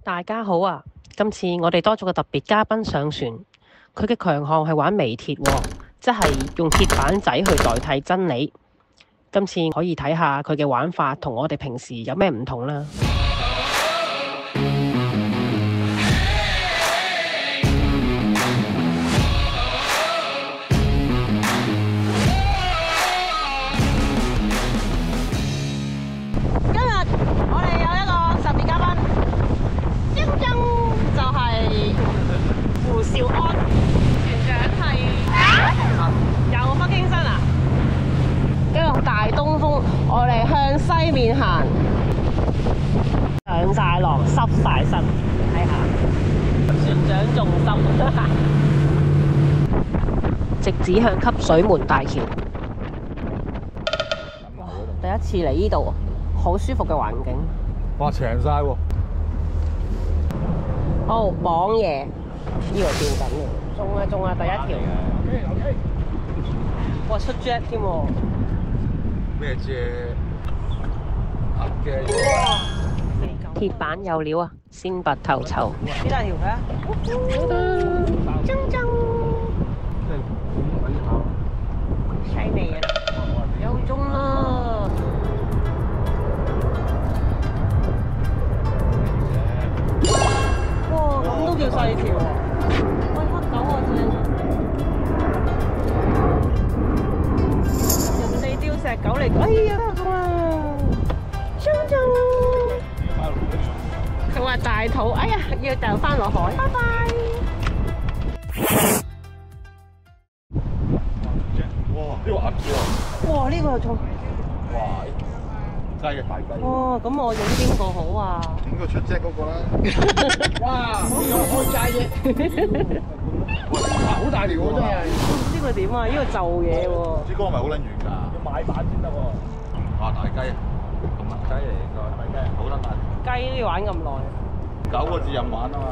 大家好啊！今次我哋多咗個特別嘉賓上船，佢嘅強項係玩微鐵喎，即係用鐵板仔去代替真理。今次可以睇下佢嘅玩法同我哋平時有咩唔同啦。今日我哋有一個特別嘉賓，就係胡兆安，船長係由北京新啊。一個大東風，我哋向西面行，上晒浪，濕晒身，睇下船長仲濕，直指向汲水門大橋。第一次嚟呢度，好舒服嘅環境。哇，長晒喎！好綁嘢，呢個吊緊嘅，中啊第一條。哇，出 jet 添喎！咩啫？鴨嘅。鐵板有料啊，先拔頭籌。幾大條嘅？犀利啊！有鐘啦！哇，咁都叫細條啊！喂，黑狗啊，正！人哋雕石狗嚟，哎呀，中啊！中！佢話大肚，哎呀，要掉翻落海，拜拜。哇！呢個鴨叫啊！哇，呢個又重。哇！雞嘅大雞。哇，咁我影邊個好啊？應該出隻嗰個啦。哇！又開齋嘅。哇！好大條喎真係。呢個點啊？呢個就嘢喎。珠江咪好撚遠㗎。要買板先得喎。哇！大雞，咁啊雞嚟㗎，大雞，好撚大。雞都要玩咁耐。 9個字任玩啊嘛。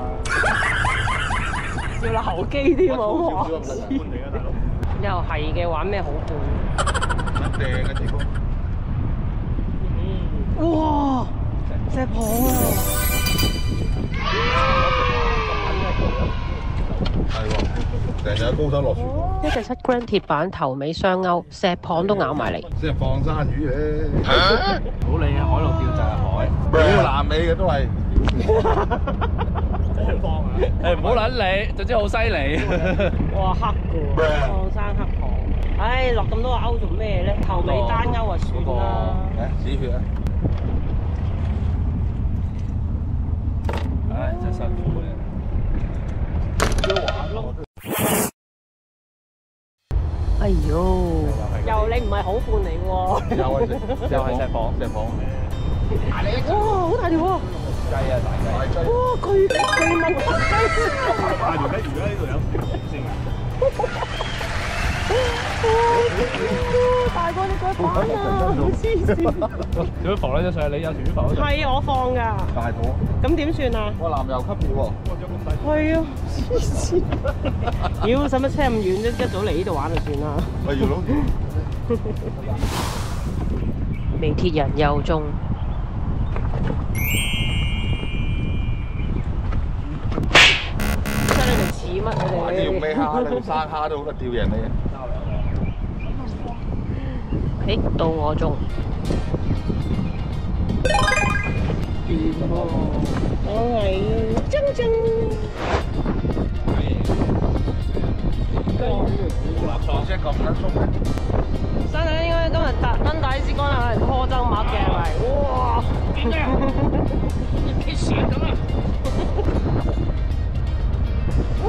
要留機添喎，少少咁得半嚟㗎大佬。又係嘅，玩咩好半？掟嘅地方。哇！石蚌啊！係喎，成日高手落船。一隻7 gram 鐵板頭尾雙勾，石蚌都咬埋嚟。即係放生魚嘅。唔好理啊，海陸釣就係海。屌南美嘅都係。誒唔好撚理，總之好犀利。哇，黑嘅喎，放生黑蚌。唉，落咁多個勾做咩咧？頭尾單勾啊算啦。誒止血啊！唉，真係辛苦嘅。哎呦！又你唔係好半嚟喎。又係石蚌。哇，好大條喎！雞啊，大雞。哇，巨文黑雞。大條雞而家呢度有先啊！大過你腳板啊！黐線！點樣浮咧？上你有條魚浮？係我放㗎。大肚。咁點算啊？哇，南油級別喎。係啊，黐線！妖，使乜車咁遠啫？一早嚟呢度玩就算啦。喂，要攞。微鐵人又中。睇你哋似乜你哋？你用咩蝦咧？用生蝦都好得釣人嘅。誒，到我中。掂喎！我係蒸。即係咁撚鬆嘅。山頂應該今日登底之光係拖周麥嘅係咪？哇！點解？幾閃咁啊！哇！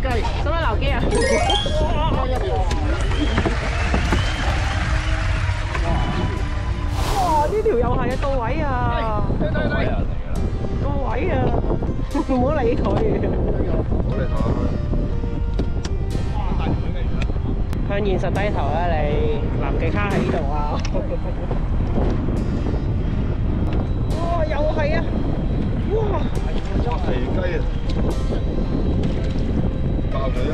雞，使唔使留機啊？哇！呢條又係啊，到位啊！到位啊！唔好理佢。好嚟睇。向現實低頭啦你，南極蝦喺呢度啊！哇，又係啊！哇！肥雞啊！爆嘴啊！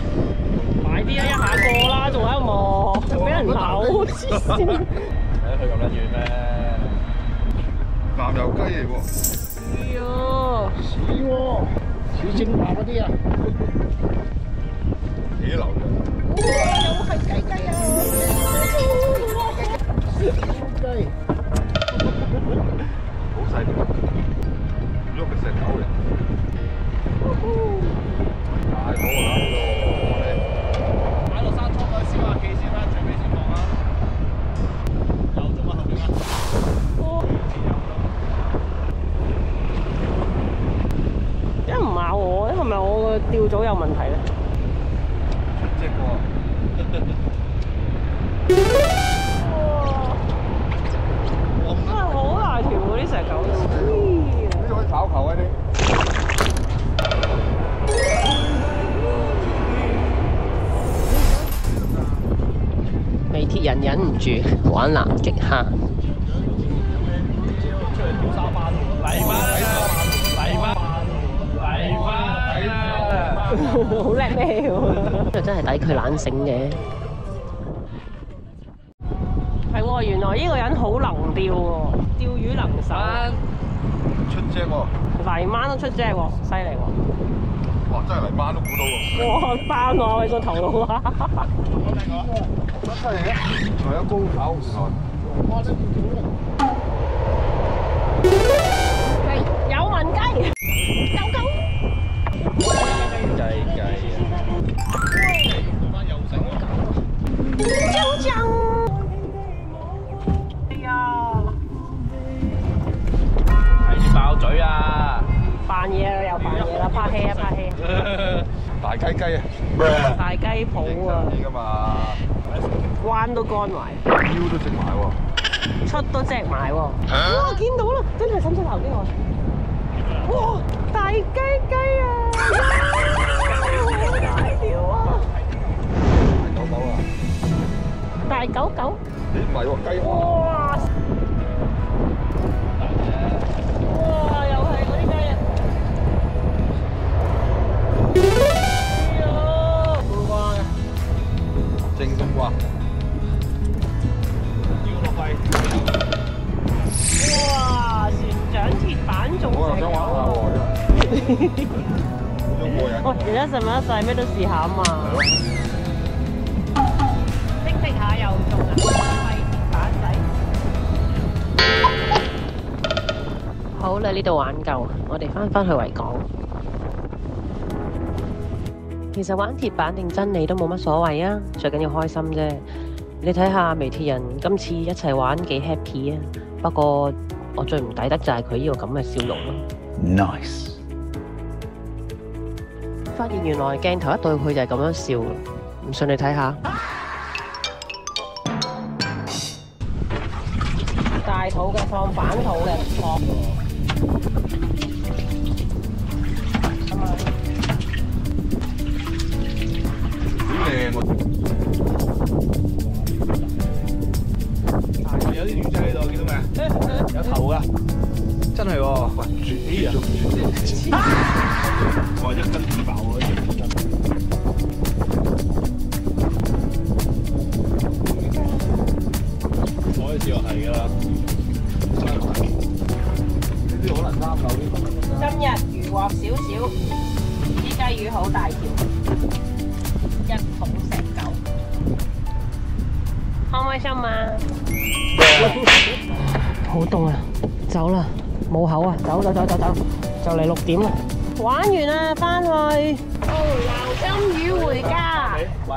快啲啊，一下過啦，仲喺度望，俾人扭，黐線！去咁撚遠咩？南油雞嚟喎。哎呀！水晶化嗰啲啊！幾流嘅。又係雞雞啊！雞，好細條，喐嘅石狗嚟。大肚啊！擺落山倉嗰燒下氣先啦，最尾先放啊。有做乜後邊啊？一唔咬我，係咪我個釣組有問題咧？出隻喎。真係好大條喎啲石狗。呢啲可以炒球啊！啲。微鐵人忍唔住玩南極蝦，出嚟跳沙班喎，嚟啦！好叻咩喎？就真係抵佢懶醒嘅。係喎，原來呢個人好能釣喎，釣魚能手，出隻喎！泥鯭都出隻喎，犀利喎！哇！真係嚟班都估到喎！哇，班我你個頭腦啊！乜犀利嘅？仲有高手原來。有文雞，狗狗。計啊！就這樣。哎呀！睇住爆嘴啊！扮嘢啦，又扮嘢啦，拍戲啊，拍戲！大雞雞啊！大雞泡啊，啲㗎嘛，關都乾埋，腰都直埋喎。出都隻埋喎。哇！見到啦，真係伸出頭啲我。哇！大雞雞啊！大條啊！大狗狗啊！大狗狗。咦唔係喎，雞蛙。哇！哇！又係嗰啲雞啊！哎呀！唔關啊！正宗蛙。哇！船長鐵板仲我又想玩下喎，真係。好過癮。喂，而家使唔使細咩都試下啊嘛？剔剔下又中啊！係鐵板仔。好啦，呢度玩夠，我哋返去維港。其實玩鐵板定真理都冇乜所謂啊，最緊要開心啫。你睇下微鐵人今次一齊玩幾 happy 啊！不過我最唔抵得就係佢呢個咁嘅笑容咯。Nice。發現原來鏡頭一對佢就係咁樣笑，唔信你睇下。大肚嘅放反肚嘅放。靚喎！有啲魚仔喺度，見到未啊？有頭㗎，真係喎！喂，絕哇，一斤爆啊！我呢次又係㗎啦，呢啲可能3嚿呢個。今日魚獲少少，啲雞魚好大條，一桶石狗，開唔開心啊？好凍啊！走啦，冇口啊！走，就嚟6點啦。玩完啦，返去。哦，撈金魚回家。喂，